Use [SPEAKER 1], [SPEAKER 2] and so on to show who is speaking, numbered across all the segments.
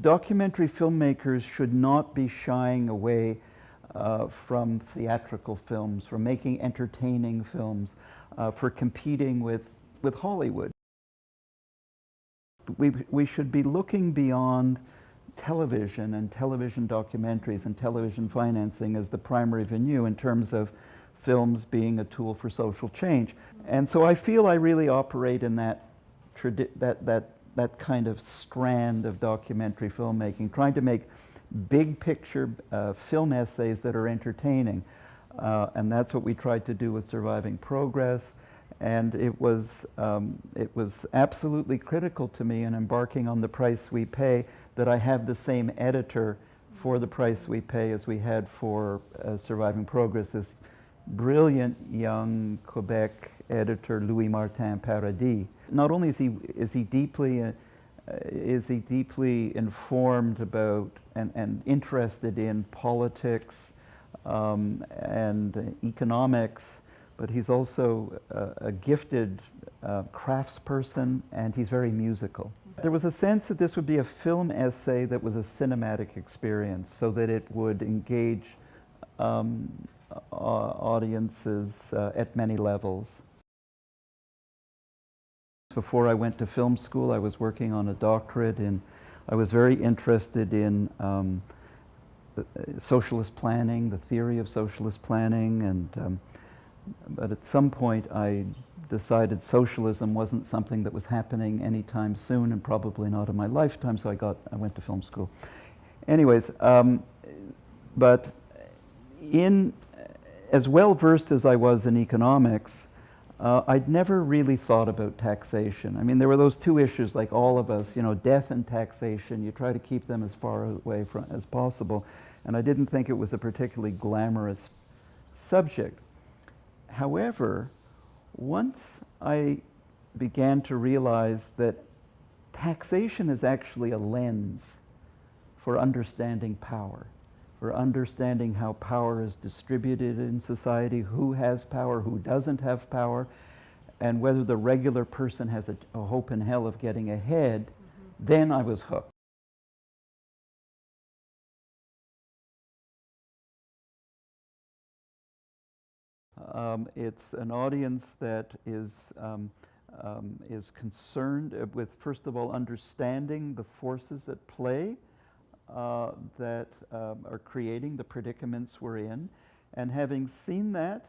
[SPEAKER 1] Documentary filmmakers should not be shying away from theatrical films, from making entertaining films, for competing with Hollywood. We should be looking beyond television and television documentaries and television financing as the primary venue in terms of films being a tool for social change. And so I feel I really operate in that kind of strand of documentary filmmaking, trying to make big picture film essays that are entertaining. And that's what we tried to do with Surviving Progress. And it was absolutely critical to me in embarking on The Price We Pay that I have the same editor for The Price We Pay as we had for Surviving Progress, this brilliant young Quebec editor, Louis Martin Paradis. Not only is he deeply informed about and interested in politics and economics, but he's also a gifted craftsperson, and he's very musical. There was a sense that this would be a film essay that was a cinematic experience, so that it would engage audiences at many levels. Before I went to film school, I was working on a doctorate, and I was very interested in socialist planning, the theory of socialist planning, and but at some point I decided socialism wasn't something that was happening anytime soon, and probably not in my lifetime, so I went to film school. Anyways, but as well versed as I was in economics, I'd never really thought about taxation. I mean, there were those two issues, like all of us, you know, death and taxation. You try to keep them as far away from as possible, and I didn't think it was a particularly glamorous subject. However, once I began to realize that taxation is actually a lens for understanding power, for understanding how power is distributed in society, who has power, who doesn't have power, and whether the regular person has a hope in hell of getting ahead, then I was hooked. It's an audience that is concerned with, first of all, understanding the forces at play that are creating the predicaments we're in, and having seen that,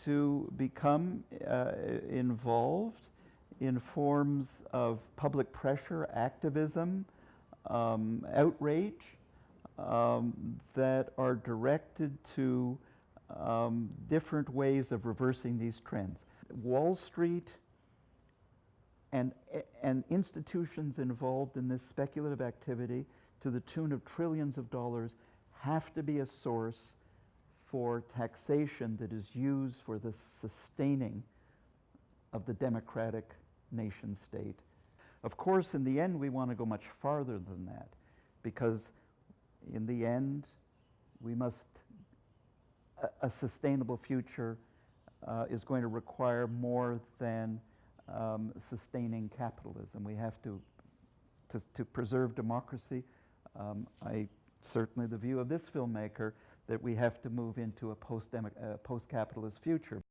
[SPEAKER 1] to become involved in forms of public pressure, activism, outrage that are directed to different ways of reversing these trends. Wall Street and institutions involved in this speculative activity to the tune of trillions of dollars have to be a source for taxation that is used for the sustaining of the democratic nation state. Of course, in the end, we want to go much farther than that, because in the end, we must a sustainable future is going to require more than sustaining capitalism. We have to preserve democracy. Certainly the view of this filmmaker that we have to move into a post-capitalist future.